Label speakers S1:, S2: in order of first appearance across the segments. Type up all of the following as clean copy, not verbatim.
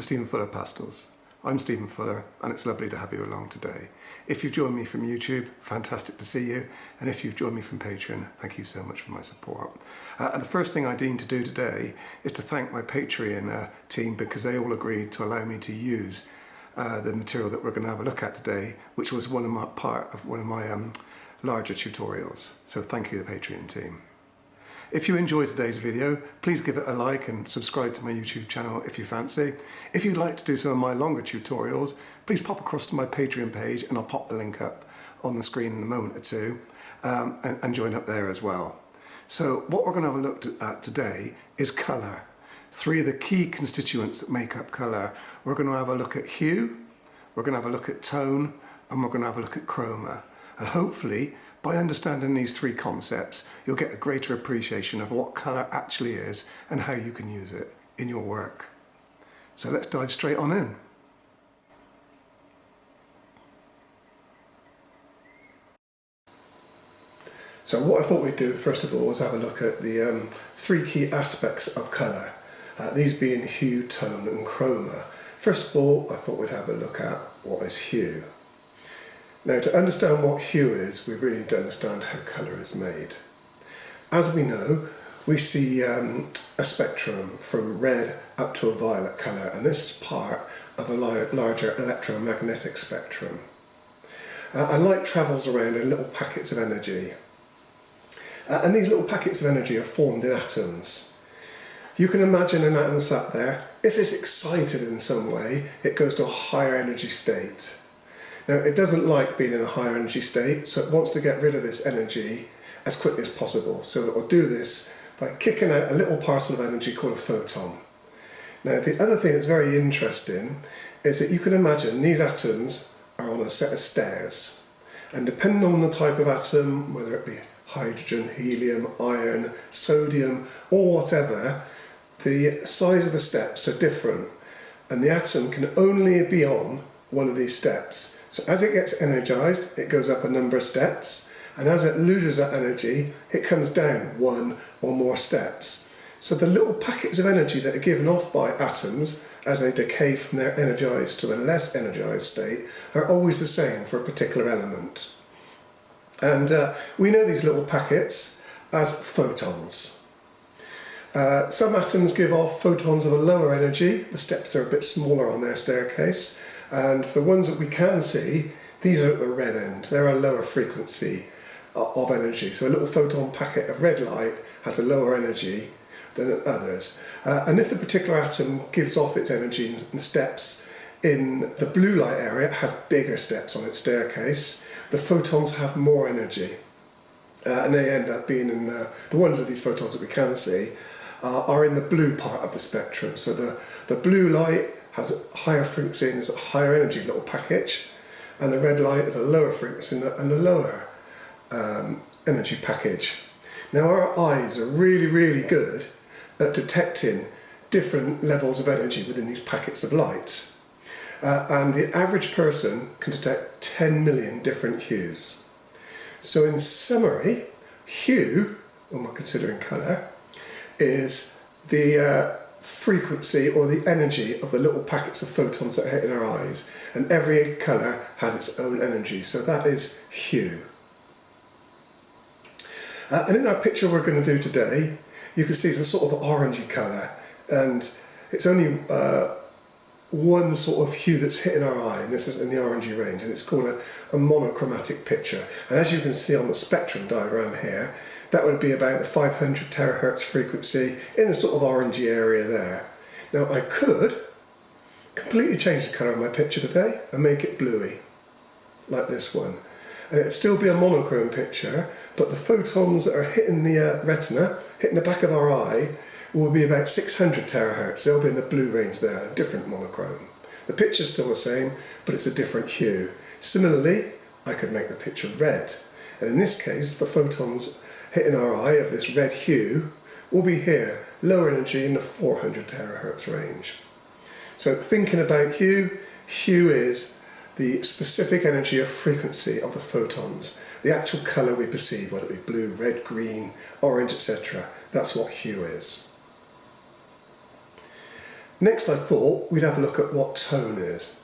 S1: Stephen Fuller Pastels. I'm Stephen Fuller and it's lovely to have you along today. If you've joined me from YouTube, fantastic to see you, and if you've joined me from Patreon, thank you so much for my support. And the first thing I deem to do today is to thank my Patreon team, because they all agreed to allow me to use the material that we're going to have a look at today, which was part of one of my larger tutorials. So thank you, the Patreon team. If you enjoyed today's video, please give it a like and subscribe to my YouTube channel if you fancy. If you'd like to do some of my longer tutorials, please pop across to my Patreon page and I'll pop the link up on the screen in a moment or two, and join up there as well. So what we're going to have a look at today is colour. Three of the key constituents that make up colour. We're going to have a look at hue, we're going to have a look at tone, and we're going to have a look at chroma. And hopefully, by understanding these three concepts, you'll get a greater appreciation of what colour actually is and how you can use it in your work. So let's dive straight on in. So what I thought we'd do first of all is have a look at the three key aspects of colour, these being hue, tone and chroma. First of all, I thought we'd have a look at what is hue. Now, to understand what hue is, we really need to understand how colour is made. As we know, we see a spectrum from red up to a violet colour, and this is part of a larger electromagnetic spectrum. And light travels around in little packets of energy. And these little packets of energy are formed in atoms. You can imagine an atom sat there. If it's excited in some way, it goes to a higher energy state. Now, it doesn't like being in a higher energy state, so it wants to get rid of this energy as quickly as possible. So it will do this by kicking out a little parcel of energy called a photon. Now, the other thing that's very interesting is that you can imagine these atoms are on a set of stairs. And depending on the type of atom, whether it be hydrogen, helium, iron, sodium, or whatever, the size of the steps are different. And the atom can only be on one of these steps. So as it gets energised, it goes up a number of steps, and as it loses that energy, it comes down one or more steps. So the little packets of energy that are given off by atoms as they decay from their energised to the less energised state are always the same for a particular element. And we know these little packets as photons. Some atoms give off photons of a lower energy. The steps are a bit smaller on their staircase. And for the ones that we can see, these are at the red end. They're a lower frequency of energy. So a little photon packet of red light has a lower energy than others. And if the particular atom gives off its energy in steps in the blue light area, it has bigger steps on its staircase, the photons have more energy. And they end up being in the ones of these photons that we can see are in the blue part of the spectrum. So the blue light has a higher frequency and is a higher energy little package, and the red light is a lower frequency and a lower energy package. Now, our eyes are really, really good at detecting different levels of energy within these packets of light. And the average person can detect 10 million different hues. So in summary, hue, when we're considering colour, is the frequency or the energy of the little packets of photons that are hitting our eyes, and every colour has its own energy, so that is hue. And in our picture we're going to do today, you can see it's a sort of orangey colour, and it's only one sort of hue that's hitting our eye, and this is in the orangey range, and it's called a monochromatic picture. And as you can see on the spectrum diagram here, that would be about the 500 terahertz frequency in the sort of orangey area there. Now, I could completely change the colour of my picture today and make it bluey, like this one. And it'd still be a monochrome picture, but the photons that are hitting the retina, hitting the back of our eye, will be about 600 terahertz. They'll be in the blue range there, different monochrome. The picture's still the same, but it's a different hue. Similarly, I could make the picture red. And in this case, the photons hitting our eye of this red hue will be here, lower energy in the 400 terahertz range. So thinking about hue, hue is the specific energy or frequency of the photons, the actual colour we perceive, whether it be blue, red, green, orange, etc. That's what hue is. Next I thought we'd have a look at what tone is.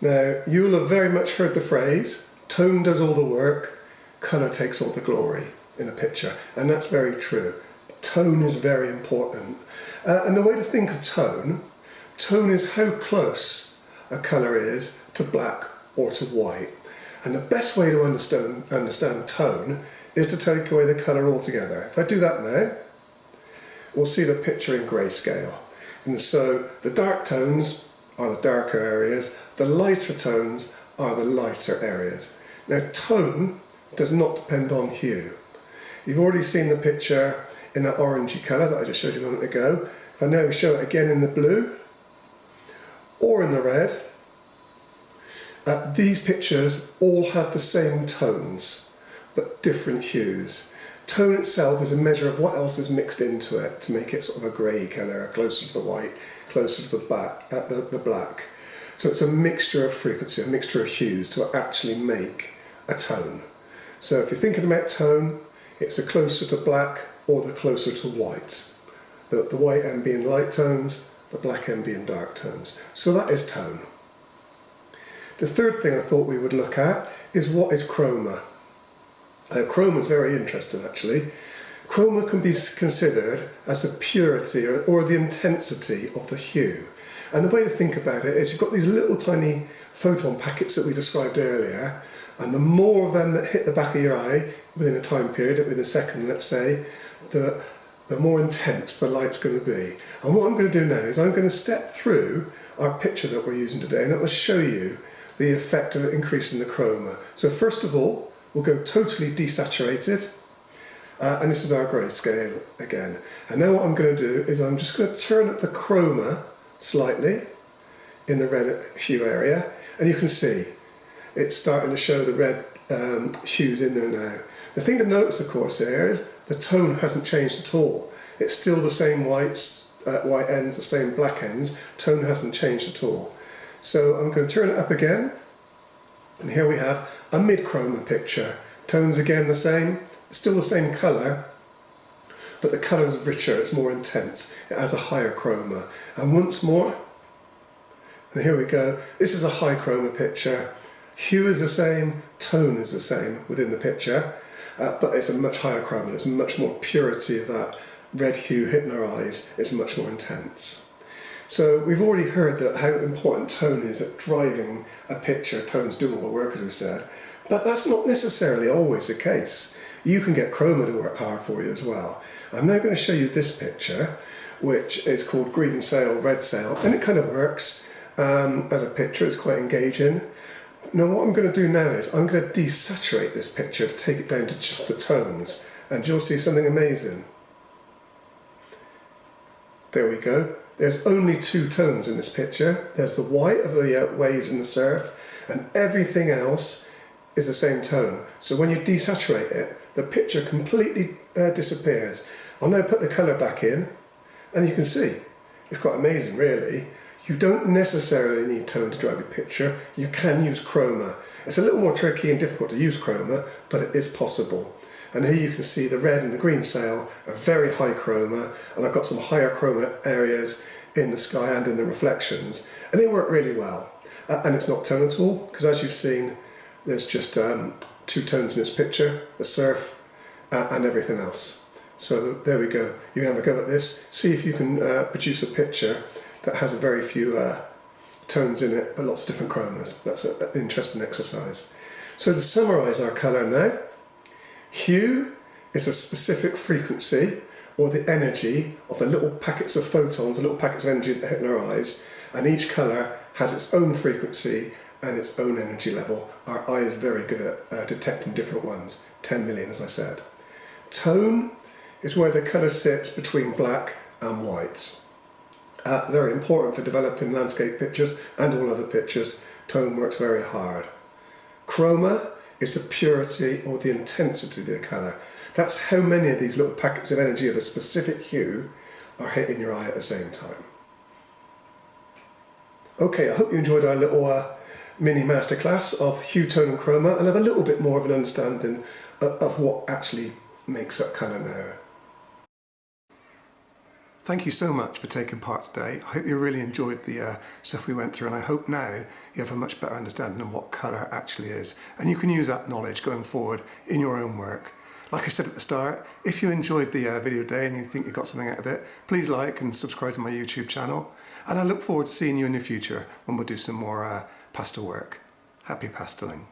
S1: Now you'll have very much heard the phrase, tone does all the work, colour takes all the glory in a picture, and that's very true. Tone is very important. And the way to think of tone is how close a colour is to black or to white. And the best way to understand tone is to take away the colour altogether. If I do that now, we'll see the picture in grayscale. And so the dark tones are the darker areas, the lighter tones are the lighter areas. Now tone does not depend on hue. You've already seen the picture in that orangey colour that I just showed you a moment ago. If I now show it again in the blue or in the red, these pictures all have the same tones but different hues. Tone itself is a measure of what else is mixed into it to make it sort of a grey colour, closer to the white, closer to the black. So it's a mixture of frequency, a mixture of hues to actually make a tone. So if you're thinking about tone, it's the closer to black or the closer to white. The white end being light tones, the black end being dark tones. So that is tone. The third thing I thought we would look at is what is chroma. Chroma is very interesting actually. Chroma can be considered as the purity or the intensity of the hue. And the way to think about it is you've got these little tiny photon packets that we described earlier, and the more of them that hit the back of your eye within a time period, within a second let's say, the more intense the light's going to be. And what I'm going to do now is I'm going to step through our picture that we're using today, and it will show you the effect of increasing the chroma. So first of all, we'll go totally desaturated, and this is our grayscale again. And now what I'm going to do is I'm just going to turn up the chroma slightly in the red hue area, and you can see it's starting to show the red hues in there now. The thing to notice of course here is the tone hasn't changed at all. It's still the same white ends, the same black ends. Tone hasn't changed at all. So I'm going to turn it up again, and here we have a mid-chroma picture. Tones again the same, still the same colour, but the colour is richer, it's more intense, it has a higher chroma. And once more, and here we go, this is a high chroma picture. Hue is the same, tone is the same within the picture, but it's a much higher chroma, there's much more purity of that red hue hitting our eyes, it's much more intense. So we've already heard that how important tone is at driving a picture. Tone's doing all the work as we said, but that's not necessarily always the case. You can get chroma to work hard for you as well. I'm now going to show you this picture, which is called green sail, red sail, and it kind of works as a picture, it's quite engaging. Now what I'm going to do now is I'm going to desaturate this picture to take it down to just the tones, and you'll see something amazing. There we go. There's only two tones in this picture. There's the white of the waves in the surf, and everything else is the same tone. So when you desaturate it, the picture completely disappears. I'll now put the colour back in, and you can see, it's quite amazing really. You don't necessarily need tone to drive your picture. You can use chroma. It's a little more tricky and difficult to use chroma, but it is possible. And here you can see the red and the green sail are very high chroma, and I've got some higher chroma areas in the sky and in the reflections, and they work really well. And it's not tone at all, because as you've seen, there's just two tones in this picture, the surf and everything else. So there we go. You can have a go at this, see if you can produce a picture that has a very few tones in it, but lots of different chromas. That's an interesting exercise. So to summarise our colour now, hue is a specific frequency or the energy of the little packets of photons, the little packets of energy that hit in our eyes, and each colour has its own frequency and its own energy level. Our eye is very good at detecting different ones, 10 million as I said. Tone is where the colour sits between black and white. Very important for developing landscape pictures and all other pictures. Tone works very hard. Chroma is the purity or the intensity of the colour. That's how many of these little packets of energy of a specific hue are hitting your eye at the same time. Okay, I hope you enjoyed our little mini masterclass of hue, tone and chroma, and have a little bit more of an understanding of what actually makes up colour now. Thank you so much for taking part today. I hope you really enjoyed the stuff we went through, and I hope now you have a much better understanding of what colour actually is, and you can use that knowledge going forward in your own work. Like I said at the start, if you enjoyed the video today and you think you got something out of it, please like and subscribe to my YouTube channel, and I look forward to seeing you in the future when we'll do some more pastel work. Happy pasteling.